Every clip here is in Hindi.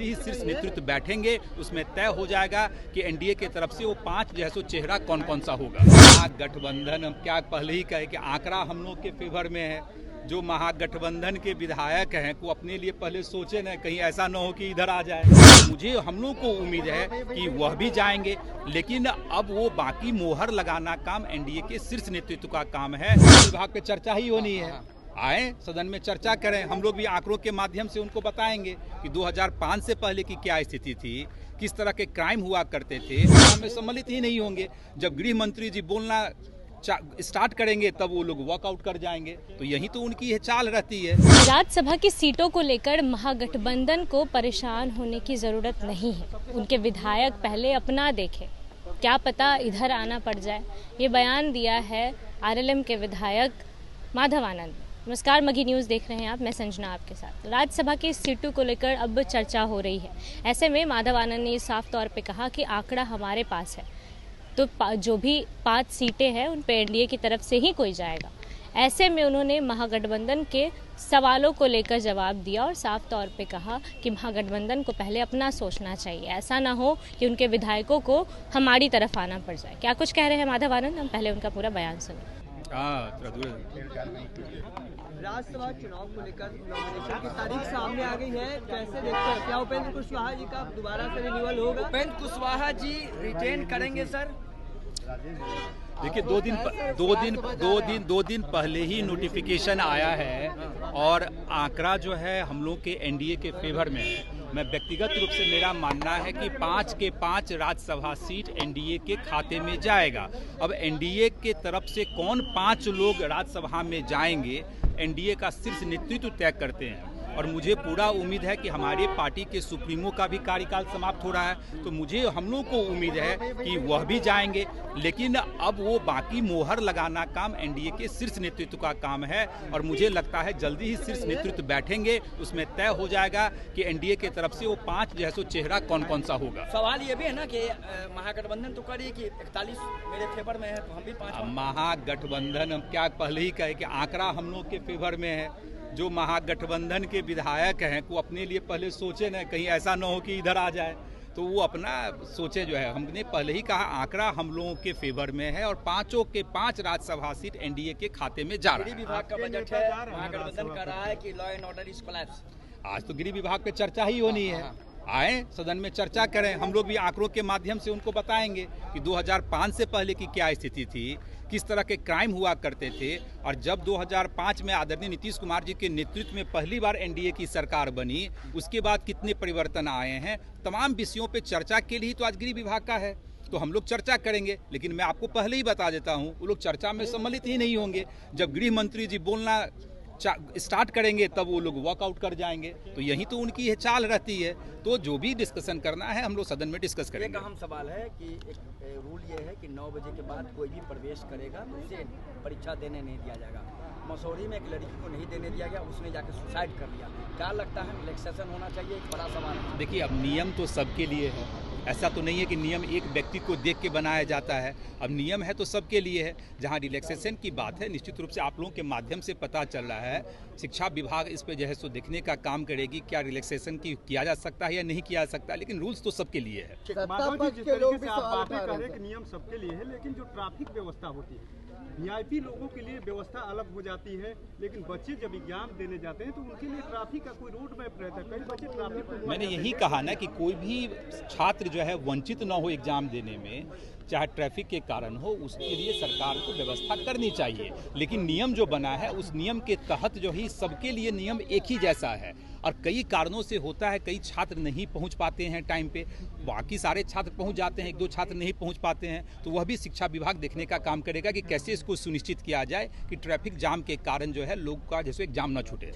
जल्दी ही शीर्ष नेतृत्व बैठेंगे, उसमें तय हो जाएगा कि एनडीए की तरफ से वो 5 जो है सो चेहरा कौन कौन सा होगा। महागठबंधन, हम क्या पहले ही कहे कि आंकड़ा हम लोग के फेवर में है। जो महागठबंधन के विधायक हैं वो अपने लिए पहले सोचे ना, कहीं ऐसा न हो कि इधर आ जाए। मुझे हम लोग को उम्मीद है कि वह भी जाएंगे, लेकिन अब वो बाकी मोहर लगाना काम एनडीए के शीर्ष नेतृत्व का काम है। विभाग पे चर्चा ही होनी है, आए सदन में चर्चा करें। हम लोग भी आंकड़ों के माध्यम से उनको बताएंगे कि 2005 से पहले की क्या स्थिति थी, किस तरह के क्राइम हुआ करते थे। हमें सम्मिलित ही नहीं होंगे। जब गृह मंत्री जी बोलना स्टार्ट करेंगे तब वो लोग वॉकआउट कर जाएंगे। तो यही तो उनकी ये चाल रहती है। राज्यसभा की सीटों को लेकर महागठबंधन को परेशान होने की जरूरत नहीं है। उनके विधायक पहले अपना देखें, क्या पता इधर आना पड़ जाए। ये बयान दिया है आरएलएम के विधायक माधव आनंद। नमस्कार, मगी न्यूज़ देख रहे हैं आप, मैं संजना आपके साथ। राज्यसभा की सीटों को लेकर अब चर्चा हो रही है। ऐसे में माधव आनंद ने साफ तौर पे कहा कि आंकड़ा हमारे पास है, तो जो भी 5 सीटें हैं उन पे एनडीए की तरफ से ही कोई जाएगा। ऐसे में उन्होंने महागठबंधन के सवालों को लेकर जवाब दिया और साफ तौर पे कहा कि महागठबंधन को पहले अपना सोचना चाहिए, ऐसा ना हो कि उनके विधायकों को हमारी तरफ आना पड़ जाए। क्या कुछ कह रहे हैं माधव आनंद, हम पहले उनका पूरा बयान सुने। राज्यसभा चुनाव को लेकर नॉमिनेशन की तारीख सामने आ गई है, कैसे देखते हैं? क्या उपेंद्र कुशवाहा जी का दोबारा से रिन्यूअल होगा? उपेंद्र कुशवाहा जी रिटेन करेंगे सर। देखिए, दो दिन पहले ही नोटिफिकेशन आया है और आंकड़ा जो है हम लोग के एनडीए के फेवर में है। मैं व्यक्तिगत रूप से मेरा मानना है कि 5 के 5 राज्यसभा सीट एनडीए के खाते में जाएगा। अब एनडीए के तरफ से कौन 5 लोग राज्यसभा में जाएंगे, एनडीए का शीर्ष नेतृत्व तय करते हैं। और मुझे पूरा उम्मीद है कि हमारे पार्टी के सुप्रीमो का भी कार्यकाल समाप्त हो रहा है, तो मुझे हम लोग को उम्मीद है कि वह भी जाएंगे, लेकिन अब वो बाकी मोहर लगाना काम एनडीए के शीर्ष नेतृत्व का काम है। और मुझे लगता है जल्दी ही शीर्ष नेतृत्व बैठेंगे, उसमें तय हो जाएगा कि एनडीए के तरफ से वो 5 जो है सो चेहरा कौन कौन सा होगा। सवाल ये भी है ना कि महागठबंधन तो करिए कि 41 मेरे फेवर में है, तो हम भी 5। महागठबंधन, हम क्या पहले ही कहे कि आंकड़ा हम लोग के फेवर में है। जो महागठबंधन के विधायक हैं वो अपने लिए पहले सोचे ना, कहीं ऐसा न हो कि इधर आ जाए। तो वो अपना सोचे जो है, हमने पहले ही कहा आंकड़ा हम लोगों के फेवर में है और 5 के 5 राज्यसभा सीट एनडीए के खाते में जा रहा है। गृह विभाग का बजट है, महागठबंधन कर रहा है कि law and order is collapse. आज तो गृह विभाग पे चर्चा ही होनी है, आए सदन में चर्चा करें। हम लोग भी आंकड़ों के माध्यम से उनको बताएंगे कि 2005 से पहले की क्या स्थिति थी, किस तरह के क्राइम हुआ करते थे। और जब 2005 में आदरणीय नीतीश कुमार जी के नेतृत्व में पहली बार एनडीए की सरकार बनी, उसके बाद कितने परिवर्तन आए हैं, तमाम विषयों पे चर्चा के लिए तो आज गृह विभाग का है। तो हम लोग चर्चा करेंगे, लेकिन मैं आपको पहले ही बता देता हूँ वो लोग चर्चा में सम्मिलित ही नहीं होंगे। जब गृह मंत्री जी बोलना स्टार्ट करेंगे तब वो लोग वॉकआउट कर जाएंगे। तो यही तो उनकी ये चाल रहती है। तो जो भी डिस्कशन करना है हम लोग सदन में डिस्कस करेंगे। एक अहम सवाल है कि एक रूल ये है कि 9 बजे के बाद कोई भी प्रवेश करेगा तो उसे परीक्षा देने नहीं दिया जाएगा। मसूरी में एक लड़की को नहीं देने दिया गया, उसने जाकर सुसाइड कर लिया। क्या लगता है रिलैक्सेशन होना चाहिए? एक बड़ा सवाल है। देखिए, अब नियम तो सबके लिए है, ऐसा तो नहीं है कि नियम एक व्यक्ति को देख के बनाया जाता है। अब नियम है तो सबके लिए है। जहां रिलैक्सेशन की बात है, निश्चित रूप से आप लोगों के माध्यम से पता चल रहा है, शिक्षा विभाग इस पे जो है सो देखने का काम करेगी, क्या रिलैक्सेशन की किया जा सकता है या नहीं किया जा सकता, लेकिन रूल्स तो सबके लिए है। नियम सबके लिए है, लेकिन जो ट्रैफिक व्यवस्था होती है, वीआईपी लोगों के लिए व्यवस्था अलग हो जाती है, लेकिन बच्चे जब एग्जाम देने जाते हैं तो उनके लिए ट्रैफिक का कोई रोड मैप रहता है। कई बच्चे ट्रैफिक, मैंने यही कहा ना कि कोई भी छात्र जो है वंचित न हो एग्जाम देने में, चाहे ट्रैफिक के कारण हो, उसके लिए सरकार को व्यवस्था करनी चाहिए। लेकिन नियम जो बना है उस नियम के तहत जो ही सबके लिए नियम एक ही जैसा है। और कई कारणों से होता है, कई छात्र नहीं पहुंच पाते हैं टाइम पे, बाकी सारे छात्र पहुंच जाते हैं, 1-2 छात्र नहीं पहुंच पाते हैं। तो वह भी शिक्षा विभाग देखने का काम करेगा कि कैसे इसको सुनिश्चित किया जाए कि ट्रैफिक जाम के कारण जो है लोग का जैसे एग्जाम न छूटे।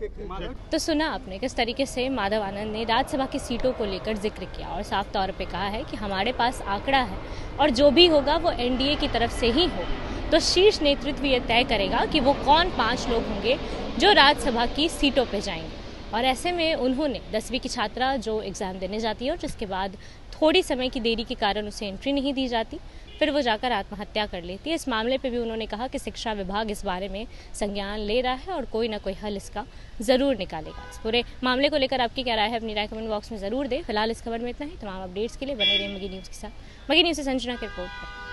तो सुना आपने किस तरीके से माधव आनंद ने राज्यसभा की सीटों को लेकर जिक्र किया और साफ तौर पे कहा है कि हमारे पास आंकड़ा है और जो भी होगा वो एनडीए की तरफ से ही हो। तो शीर्ष नेतृत्व ये तय करेगा कि वो कौन 5 लोग होंगे जो राज्यसभा की सीटों पे जाएंगे। और ऐसे में उन्होंने 10वीं की छात्रा जो एग्ज़ाम देने जाती है और जिसके बाद थोड़ी समय की देरी के कारण उसे एंट्री नहीं दी जाती, फिर वो जाकर आत्महत्या कर लेती है। इस मामले पे भी उन्होंने कहा कि शिक्षा विभाग इस बारे में संज्ञान ले रहा है और कोई ना कोई हल इसका ज़रूर निकालेगा। इस पूरे मामले को लेकर आपकी क्या राय है, अपनी राय कमेंट बॉक्स में ज़रूर दें। फिलहाल इस खबर में इतना ही। तमाम अपडेट्स के लिए बने रहिए मगी न्यूज़ के साथ। मगी न्यूज़ से संजना की रिपोर्ट।